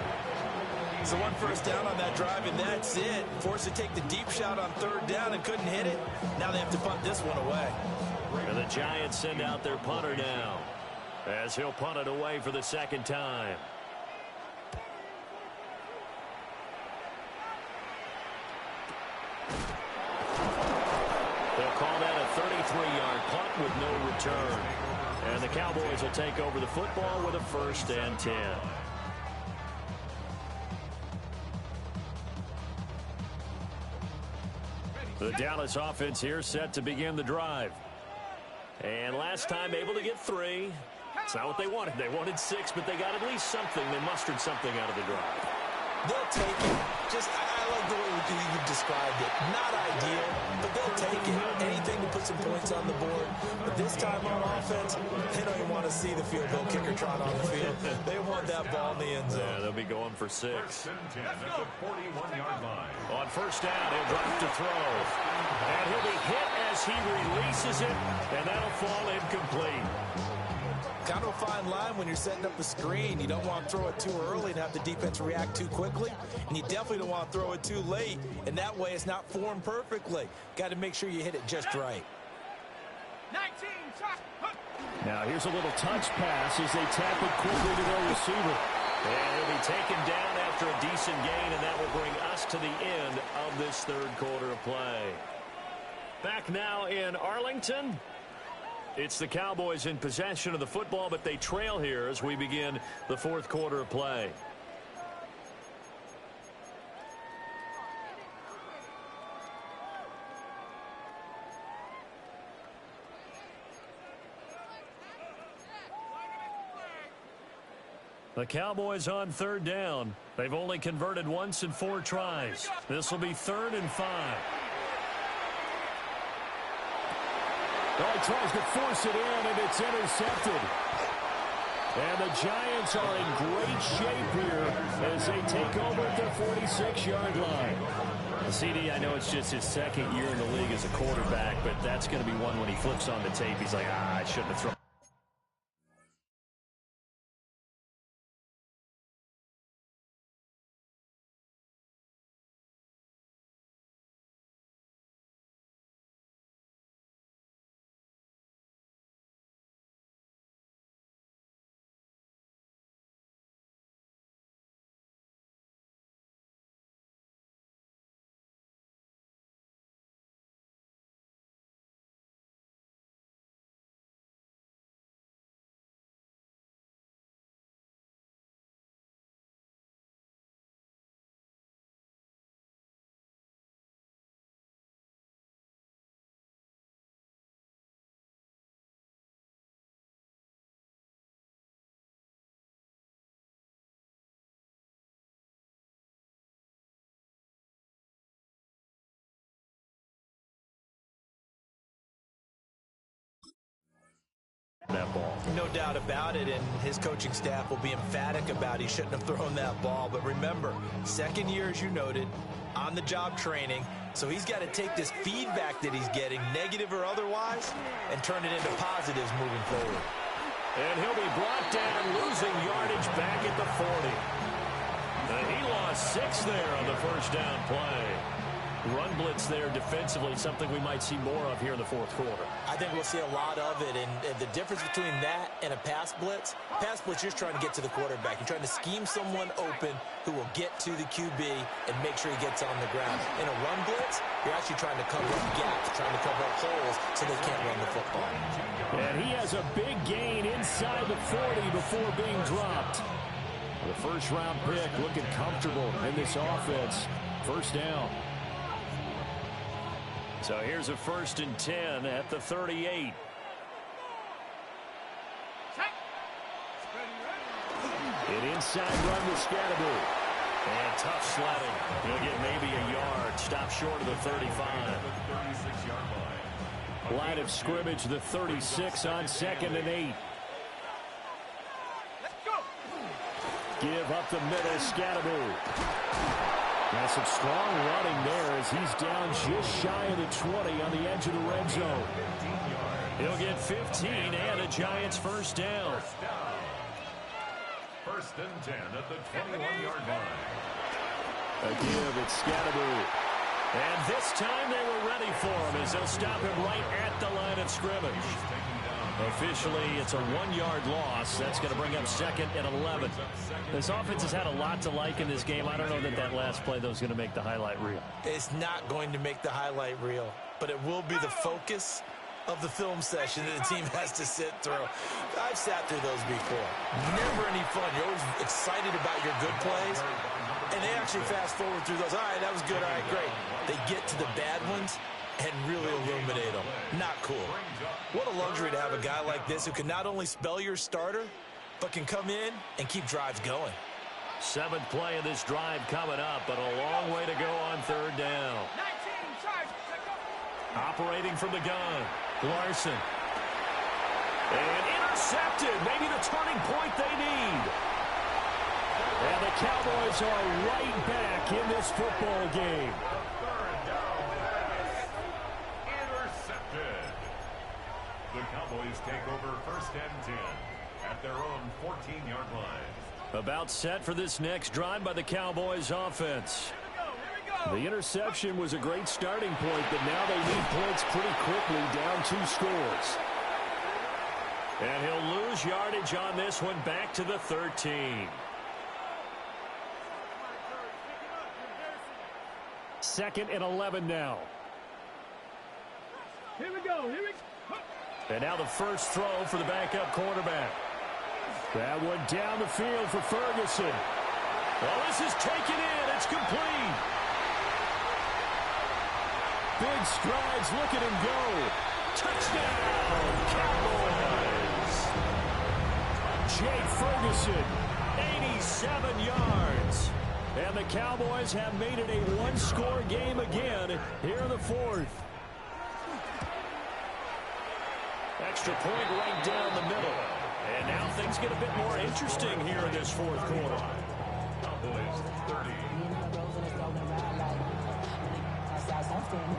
So 1 first down on that drive, and that's it. Forced to take the deep shot on 3rd down and couldn't hit it. Now they have to punt this one away. And the Giants send out their punter now, as he'll punt it away for the 2nd time. They'll call that a 33-yard punt with no return. And the Cowboys will take over the football with a 1st and 10. The Dallas offense here set to begin the drive. And last time able to get 3. It's not what they wanted. They wanted 6, but they got at least something. They mustered something out of the drive. They'll take it. I like the way you described it. Not ideal, but they'll take it. Anything to put some points on the board. But this time on offense, they don't even want to see the field goal kicker trot on the field. They want that ball in the end zone. Yeah, they'll be going for 6. 1st and 10 at the 41-yard line. On 1st down, he'll drop to throw. And he'll be hit as he releases it, and that'll fall incomplete. Kind of a fine line when you're setting up the screen. You don't want to throw it too early and have the defense react too quickly. And you definitely don't want to throw it too late. And that way it's not formed perfectly. Got to make sure you hit it just right. 19. Now here's a little touch pass as they tap it quickly to their receiver. And he'll be taken down after a decent gain, and that will bring us to the end of this 3rd quarter of play. Back now in Arlington. It's the Cowboys in possession of the football, but they trail here as we begin the 4th quarter of play. The Cowboys on third down. They've only converted once in 4 tries. This will be 3rd and 5. Oh, he tries to force it in, and it's intercepted. And the Giants are in great shape here as they take over at their 46-yard line. CD, I know it's just his 2nd year in the league as a quarterback, but that's going to be one when he flips on the tape. He's like, I shouldn't have thrown. That ball. No doubt about it, and his coaching staff will be emphatic about he shouldn't have thrown that ball. But remember, 2nd year, as you noted, on-the-job training, so he's got to take this feedback that he's getting, negative or otherwise, and turn it into positives moving forward. And he'll be brought down, losing yardage back at the 40. And he lost 6 there on the first down play. Run blitz there defensively, something we might see more of here in the 4th quarter. I think we'll see a lot of it, and the difference between that and a pass blitz, you're trying to get to the quarterback. You're trying to scheme someone open who will get to the QB and make sure he gets on the ground. In a run blitz, you're actually trying to cover up gaps, trying to cover up holes so they can't run the football. And he has a big gain inside the 40 before being dropped. The first-round pick looking comfortable in this offense. First down. So here's a 1st and 10 at the 38. An inside run with Scatterby. And tough sledding. He'll get maybe a yard. Stop short of the 35. Line of scrimmage, the 36 on 2nd and 8. Give up the middle, Scatterby. Got some strong running there as he's down just shy of the 20 on the edge of the red zone. He'll get 15 and a Giants first down. 1st and 10 at the 21-yard line. A give, it's Scatterby. And this time they were ready for him as they'll stop him right at the line of scrimmage. Officially, it's a 1-yard loss. That's going to bring up 2nd and 11. This offense has had a lot to like in this game. I don't know that last play, though, is going to make the highlight reel. It's not going to make the highlight reel, but it will be the focus of the film session that the team has to sit through. I've sat through those before. Never any fun. You're always excited about your good plays, and they actually fast forward through those. All right, that was good. All right, great. They get to the bad ones and really illuminate them. Not cool. What a luxury to have a guy like this who can not only spell your starter, but can come in and keep drives going. 7th play of this drive coming up, but a long way to go on 3rd down. Operating from the gun, Larson. And intercepted, maybe the turning point they need. And the Cowboys are right back in this football game. The Cowboys take over 1st and 10 at their own 14-yard line. About set for this next drive by the Cowboys offense. The interception was a great starting point, but now they need points pretty quickly, down 2 scores. And he'll lose yardage on this one, back to the 13. 2nd and 11 now. Here we go. And now the first throw for the backup quarterback. That one down the field for Ferguson. Well, this is taken in. It's complete. Big strides, look at him go. Touchdown, Cowboys. Jake Ferguson, 57 yards. And the Cowboys have made it a one-score game again here in the fourth. Extra point right down the middle. And now things get a bit more interesting here in this fourth quarter. Cowboys 30.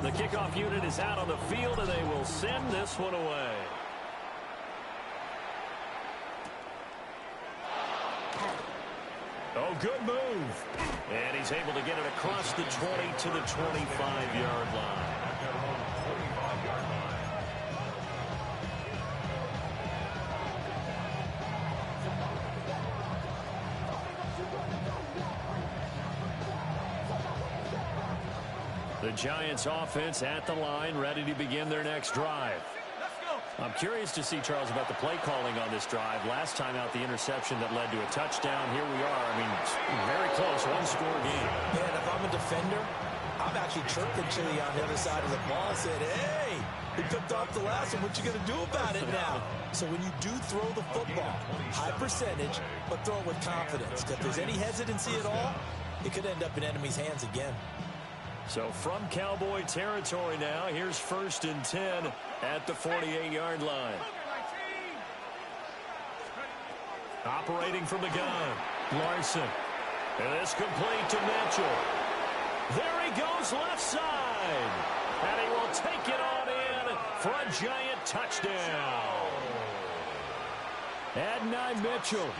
The kickoff unit is out on the field, and they will send this one away. Oh, good move. And he's able to get it across the 20 to the 25-yard line. The Giants offense at the line, ready to begin their next drive. I'm curious to see, Charles, about the play calling on this drive. Last time out, the interception that led to a touchdown. Here we are. I mean, very close, one-score game. Man, if I'm a defender, I'm actually chirping Chili on the other side of the ball and said, hey, he picked off the last one. What you going to do about it now? So when you do throw the football, high percentage, but throw it with confidence. If there's any hesitancy at all, it could end up in enemy's hands again. So from Cowboy territory now, here's 1st and 10 at the 48-yard line. Operating from the gun, Larson. And it's complete to Mitchell. There he goes left side. And he will take it on in for a giant touchdown. Adonai Mitchell,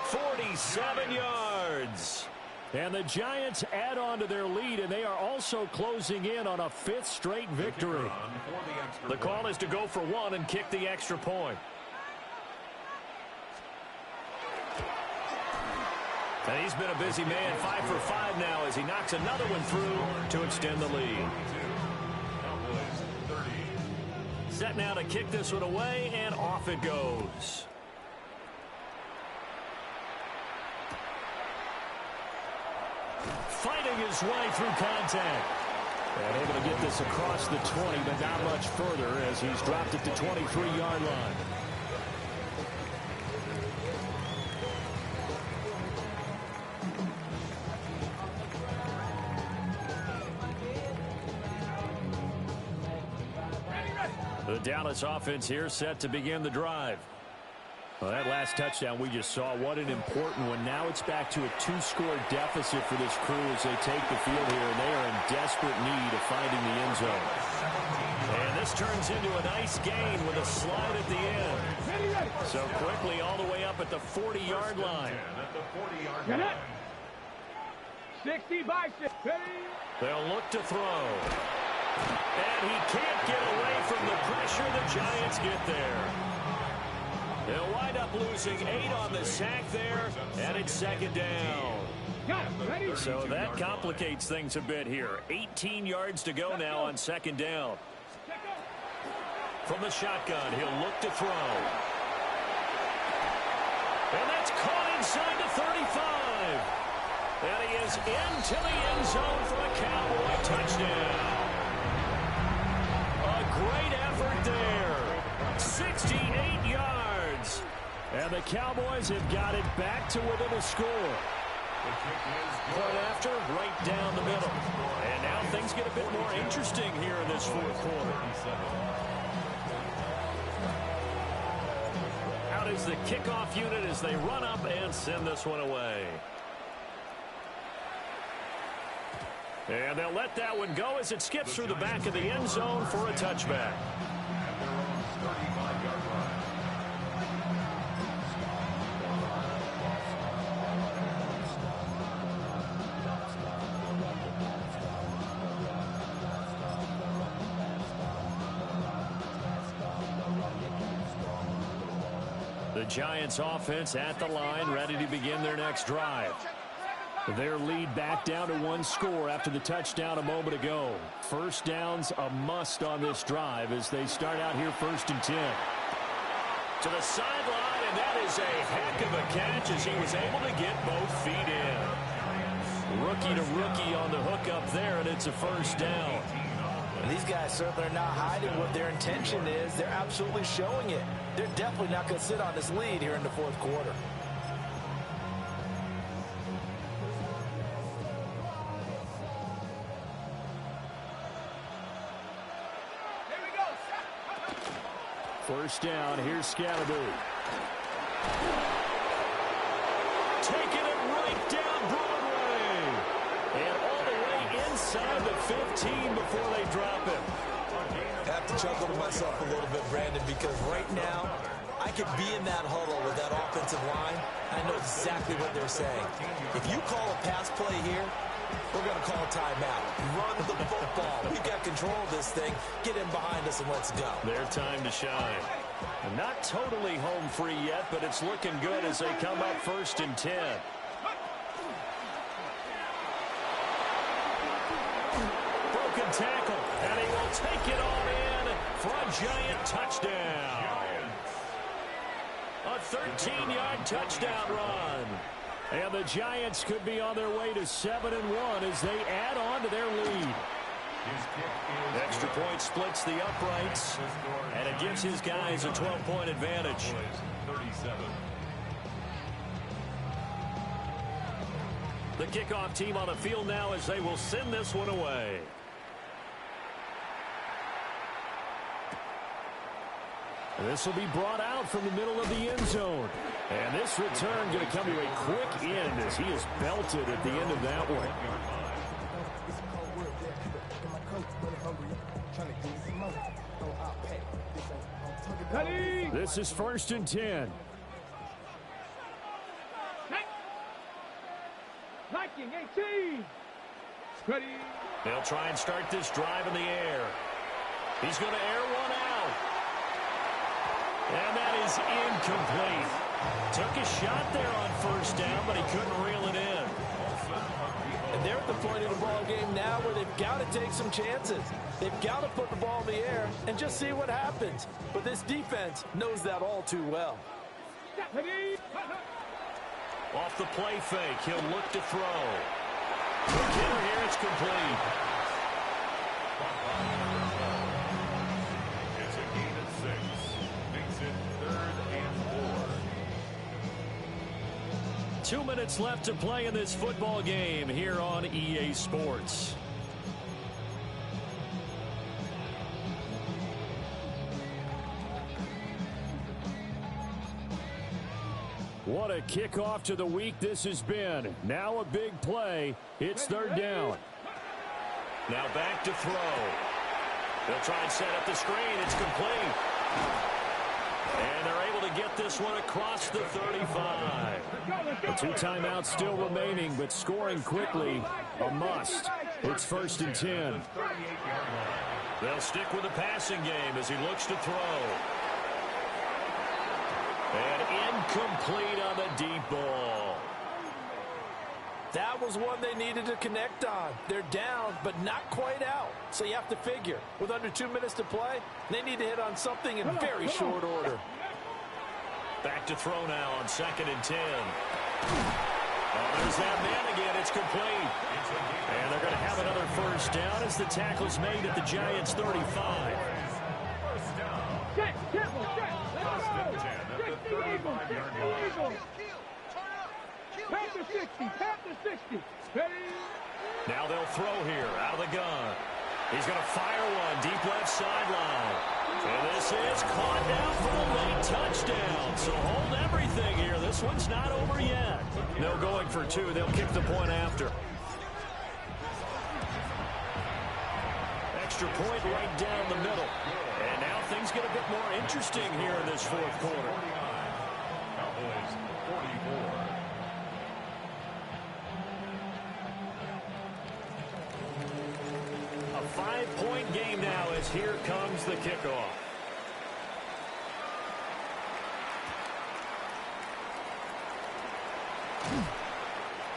47 yards. And the Giants add on to their lead, and they are also closing in on a 5th straight victory. The call is to go for one and kick the extra point. And he's been a busy man, 5 for 5 now as he knocks another one through to extend the lead. Set now to kick this one away, and off it goes. Fighting his way through contact. And able to get this across the 20, but not much further as he's dropped at the 23-yard line. The Dallas offense here set to begin the drive. Well, that last touchdown we just saw, what an important one. Now it's back to a 2-score deficit for this crew as they take the field here, and they are in desperate need of finding the end zone. And this turns into a nice gain with a slide at the end. So quickly all the way up at the 40-yard line. 60 by 6. They'll look to throw. And he can't get away from the pressure. The Giants get there. They'll wind up losing 8 on the sack there, and it's 2nd down. So that complicates things a bit here. 18 yards to go now on 2nd down. From the shotgun, he'll look to throw. And that's caught inside the 35. And he is into the end zone for a Cowboy touchdown. A great effort there. 68 yards. And the Cowboys have got it back to within a score. Point after, right down the middle. And now things get a bit more interesting here in this fourth quarter. Out is the kickoff unit as they run up and send this one away. And they'll let that one go as it skips through the back of the end zone for a touchback. The Giants offense at the line, ready to begin their next drive. Their lead back down to 1 score after the touchdown a moment ago. First down's a must on this drive as they start out here 1st and 10. To the sideline, and that is a heck of a catch as he was able to get both feet in. Rookie to rookie on the hook up there, and it's a first down. And these guys certainly are not hiding what their intention is. They're absolutely showing it. They're definitely not going to sit on this lead here in the fourth quarter. First down, here's Scalaboo. Taking it right down Broadway. And all the way inside the 15 before they drop him. I have to chuckle to myself a little bit, Brandon, because right now I could be in that huddle with that offensive line. I know exactly what they're saying. If you call a pass play here, we're going to call a timeout. Run the football. We've got control of this thing. Get in behind us and let's go. Their time to shine. Not totally home free yet, but it's looking good as they come up 1st and 10. Broken tackle, and he will take it on in for a giant touchdown. A 13-yard touchdown run. And the Giants could be on their way to 7-1 as they add on to their lead. Extra point splits the uprights, and it gives his guys a 12-point advantage. 37. The kickoff team on the field now as they will send this one away. This will be brought out from the middle of the end zone. And this return going to come to a quick end as he is belted at the end of that one. This is 1st and 10. Liking 18. Ready. They'll try and start this drive in the air. He's going to air one out. And that is incomplete. Took a shot there on 1st down, but he couldn't reel it in. And they're at the point of the ball game now where they've got to take some chances. They've got to put the ball in the air and just see what happens. But this defense knows that all too well. Off the play fake, he'll look to throw. Hitter here, it's complete. It's a gain of 6. Makes it 3rd and 4. 2 minutes left to play in this football game here on EA Sports. What a kickoff to the week this has been. Now a big play. It's 3rd down. Now back to throw. They'll try and set up the screen. It's complete. And they're able to get this one across the 35. The 2 timeouts still remaining, but scoring quickly, a must. It's 1st and 10. They'll stick with the passing game as he looks to throw. And incomplete on the deep ball. That was one they needed to connect on. They're down, but not quite out. So you have to figure, with under 2 minutes to play, they need to hit on something in very short order. Back to throw now on 2nd and 10. Oh, there's that man again. It's complete. And they're going to have another 1st down as the tackle's made at the Giants' 35. Check, careful, check. Let's go. 60 Eagles, 60 Eagles. Pat the 60, pat the 60. Ready. Now they'll throw here out of the gun. He's going to fire one deep left sideline. And this is caught down for the late touchdown. So hold everything here. This one's not over yet. No going for 2. They'll kick the point after. Extra point right down the middle. And now things get a bit more interesting here in this 4th quarter. Cowboys 44. A 5-point game now as here comes the kickoff.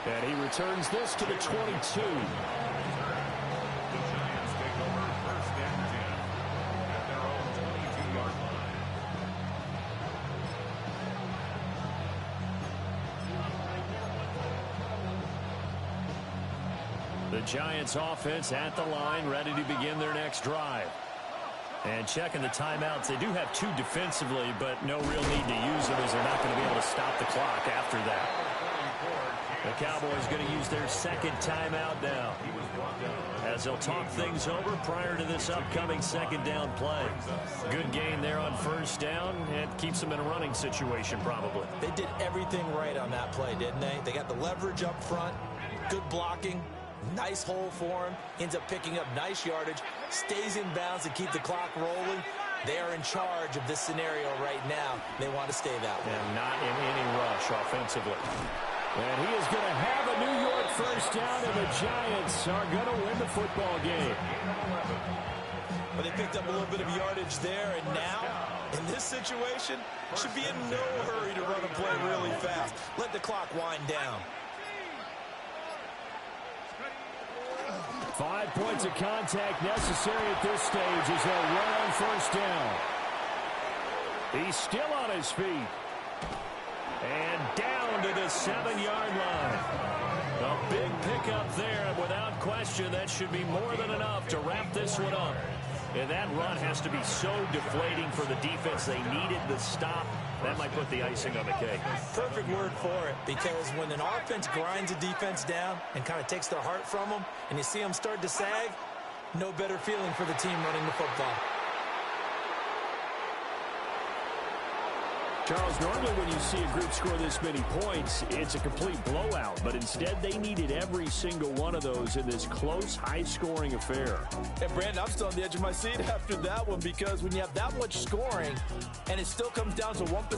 And he returns this to the 22. The Giants take over 1st and 10 at their own 22-yard line. The Giants offense at the line, ready to begin their next drive. And checking the timeouts, they do have 2 defensively, but no real need to use them as they're not going to be able to stop the clock after that. The Cowboys going to use their second timeout now, as they'll talk things over prior to this upcoming second down play. Good gain there on first down. It keeps them in a running situation probably. They did everything right on that play, didn't they? They got the leverage up front, good blocking, nice hole for him, ends up picking up nice yardage, stays in bounds to keep the clock rolling. They are in charge of this scenario right now. They want to stay that way. And not in any rush offensively. And he is going to have a New York first down, and the Giants are going to win the football game. But they picked up a little bit of yardage there, and now, in this situation, should be in no hurry to run a play really fast. Let the clock wind down. 5 points of contact necessary at this stage as they'll run on first down. He's still on his feet. And down to the 7-yard line. A big pickup there, and without question, that should be more than enough to wrap this one up. And that run has to be so deflating for the defense. They needed the stop. That might put the icing on the cake. Perfect word for it, because when an offense grinds a defense down and kind of takes their heart from them, and you see them start to sag, no better feeling for the team running the football. Charles, normally when you see a group score this many points, it's a complete blowout. But instead, they needed every single one of those in this close, high-scoring affair. And, Brandon, I'm still on the edge of my seat after that one, because when you have that much scoring and it still comes down to one possession,